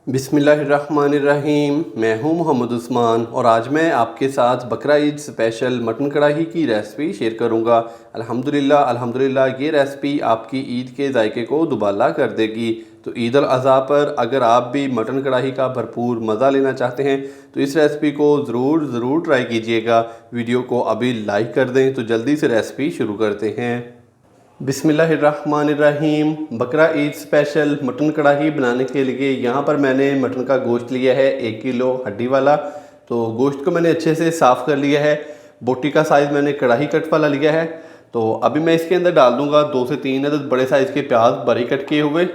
बिस्मिल्लाहिर्रहमानिर्रहीम। मैं हूं मोहम्मद उस्मान और आज मैं आपके साथ बकरा ईद स्पेशल मटन कढ़ाई की रेसिपी शेयर करूंगा। अल्हम्दुलिल्लाह ये रेसिपी आपकी ईद के जायके को दुबाला कर देगी। तो ईद अल अज़हा पर अगर आप भी मटन कढ़ाई का भरपूर मज़ा लेना चाहते हैं तो इस रेसिपी को ज़रूर ट्राई कीजिएगा। वीडियो को अभी लाइक कर दें। तो जल्दी से रेसिपी शुरू करते हैं। बिस्मिल्लाहिर्रहमानिर्रहीम। बकरा ईद स्पेशल मटन कढ़ाई बनाने के लिए यहाँ पर मैंने मटन का गोश्त लिया है 1 किलो हड्डी वाला। तो गोश्त को मैंने अच्छे से साफ़ कर लिया है। बोटी का साइज़ मैंने कढ़ाई कट वाला लिया है। तो अभी मैं इसके अंदर डाल दूँगा 2 से 3 अदद बड़े साइज़ के प्याज बारीक कट किए हुए।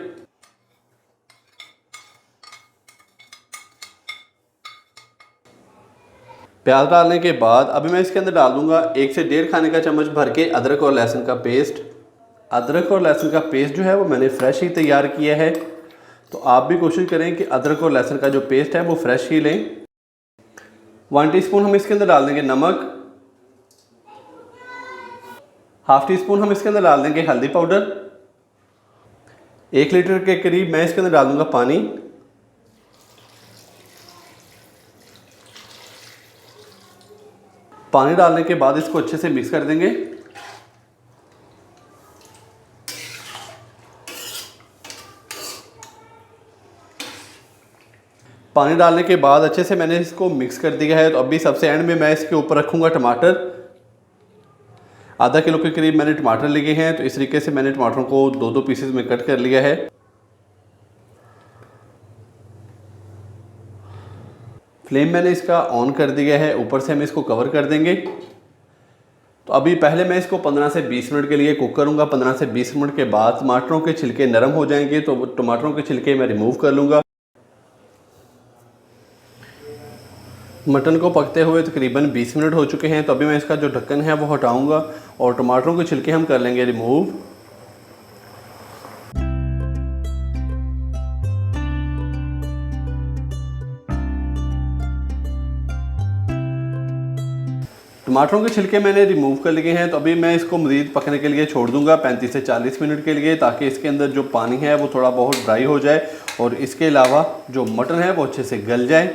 प्याज डालने के बाद अभी मैं इसके अंदर डाल दूँगा 1 से 1.5 खाने का चम्मच भर के अदरक और लहसुन का पेस्ट। अदरक और लहसुन का पेस्ट जो है वो मैंने फ़्रेश ही तैयार किया है। तो आप भी कोशिश करें कि अदरक और लहसुन का जो पेस्ट है वो फ्रेश ही लें। 1 टीस्पून हम इसके अंदर डाल देंगे नमक। हाफ़ टी स्पून हम इसके अंदर डाल देंगे हल्दी पाउडर। 1 लीटर के करीब मैं इसके अंदर डाल दूँगा पानी। पानी डालने के बाद इसको अच्छे से मिक्स कर देंगे। पानी डालने के बाद अच्छे से मैंने इसको मिक्स कर दिया है। तो अभी सबसे एंड में मैं इसके ऊपर रखूँगा टमाटर। आधा किलो के करीब मैंने टमाटर लिए हैं। तो इस तरीके से मैंने टमाटरों को 2-2 पीसेस में कट कर लिया है। फ्लेम मैंने इसका ऑन कर दिया है। ऊपर से हम इसको कवर कर देंगे। तो अभी पहले मैं इसको 15 से 20 मिनट के लिए कुक करूँगा। 15 से 20 मिनट के बाद टमाटरों के छिलके नरम हो जाएंगे तो टमाटरों के छिलके मैं रिमूव कर लूँगा। मटन को पकते हुए तकरीबन 20 मिनट हो चुके हैं। तो अभी मैं इसका जो ढक्कन है वो हटाऊंगा और टमाटरों के छिलके हम कर लेंगे रिमूव। टमाटरों के छिलके मैंने रिमूव कर लिए हैं। तो अभी मैं इसको मज़ीद पकने के लिए छोड़ दूंगा 35 से 40 मिनट के लिए, ताकि इसके अंदर जो पानी है वो थोड़ा बहुत ड्राई हो जाए और इसके अलावा जो मटन है वो अच्छे से गल जाए।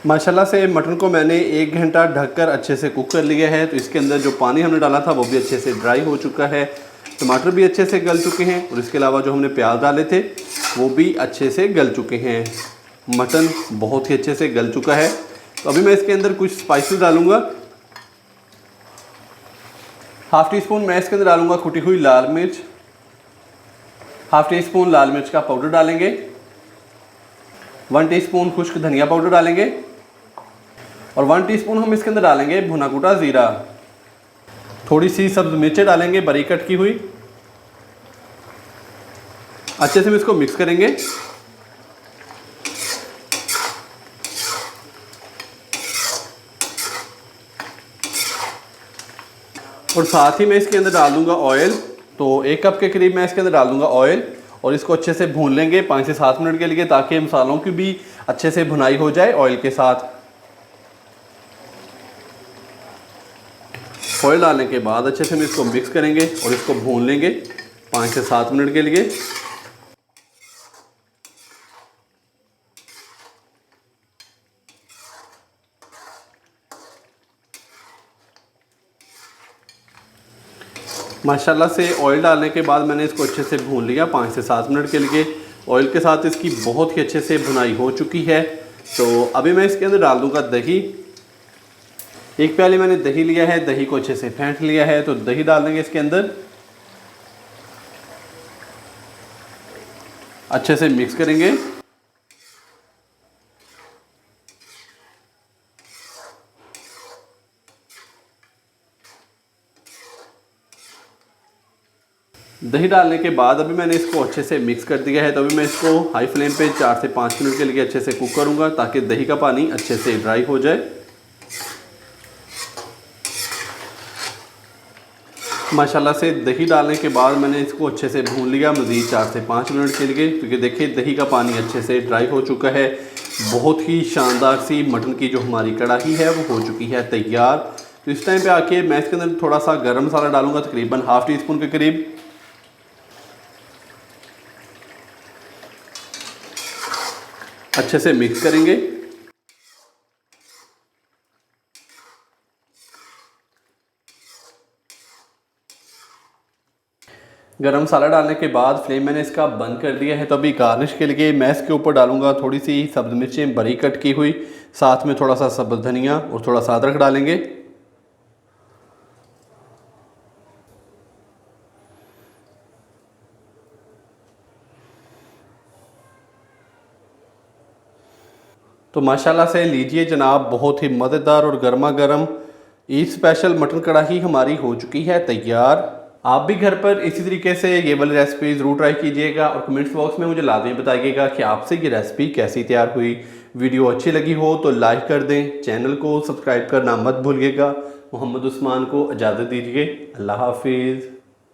माशाल्लाह से मटन को मैंने 1 घंटा ढककर अच्छे से कुक कर लिया है। तो इसके अंदर जो पानी हमने डाला था वो भी अच्छे से ड्राई हो चुका है। टमाटर भी अच्छे से गल चुके हैं और इसके अलावा जो हमने प्याज डाले थे वो भी अच्छे से गल चुके हैं। मटन बहुत ही अच्छे से गल चुका है। तो अभी मैं इसके अंदर कुछ स्पाइसेस डालूँगा। हाफ़ टी स्पून मैं इसके अंदर डालूँगा कुटी हुई लाल मिर्च। हाफ़ टी स्पून लाल मिर्च का पाउडर डालेंगे। 1 टीस्पून खुश्क धनिया पाउडर डालेंगे और 1 टीस्पून हम इसके अंदर डालेंगे भुना कुटा ज़ीरा। थोड़ी सी सब्ज़ मिर्चें डालेंगे बारीक कट की हुई। अच्छे से हम इसको मिक्स करेंगे। और साथ ही मैं इसके अंदर डाल दूंगा ऑयल। तो 1 कप के करीब मैं इसके अंदर डाल दूंगा ऑयल और इसको अच्छे से भून लेंगे 5 से 7 मिनट के लिए, ताकि मसालों की भी अच्छे से भुनाई हो जाए ऑयल के साथ। ऑयल डालने के बाद अच्छे से हम इसको मिक्स करेंगे और इसको भून लेंगे 5 से 7 मिनट के लिए। माशाल्लाह से ऑयल डालने के बाद मैंने इसको अच्छे से भून लिया 5 से 7 मिनट के लिए। ऑयल के साथ इसकी बहुत ही अच्छे से भुनाई हो चुकी है। तो अभी मैं इसके अंदर डाल दूंगा दही। 1 प्याली मैंने दही लिया है। दही को अच्छे से फेंट लिया है। तो दही डाल देंगे इसके अंदर। अच्छे से मिक्स करेंगे। दही डालने के बाद अभी मैंने इसको अच्छे से मिक्स कर दिया है। तो अभी मैं इसको हाई फ्लेम पे 4 से 5 मिनट के लिए अच्छे से कुक करूँगा, ताकि दही का पानी अच्छे से ड्राई हो जाए। माशाल्लाह से दही डालने के बाद मैंने इसको अच्छे से भून लिया मज़ीद 4 से 5 मिनट के लिए, क्योंकि देखिए दही का पानी अच्छे से ड्राई हो चुका है। बहुत ही शानदार सी मटन की जो हमारी कढ़ाई है वो हो चुकी है तैयार। तो इस टाइम पे आके मैं इसके अंदर थोड़ा सा गरम मसाला डालूंगा, तकरीबन हाफ टी स्पून के करीब। अच्छे से मिक्स करेंगे। गरम मसाला डालने के बाद फ्लेम मैंने इसका बंद कर दिया है। तो अभी गार्निश के लिए मैं इसके ऊपर डालूंगा थोड़ी सी सब्ज़ मिर्चें बारीक कट की हुई, साथ में थोड़ा सा सब्ज़ धनिया और थोड़ा सा अदरक डालेंगे। तो माशाल्लाह से लीजिए जनाब, बहुत ही मज़ेदार और गर्मा गर्म ईद स्पेशल मटन कढ़ाई हमारी हो चुकी है तैयार। आप भी घर पर इसी तरीके से ये वाली रेसिपी ज़रूर ट्राई कीजिएगा और कमेंट्स बॉक्स में मुझे लाजमी बताइएगा कि आपसे ये रेसिपी कैसी तैयार हुई। वीडियो अच्छी लगी हो तो लाइक कर दें, चैनल को सब्सक्राइब करना मत भूलिएगा। मोहम्मद उस्मान को इजाज़त दीजिए। अल्लाह हाफिज़।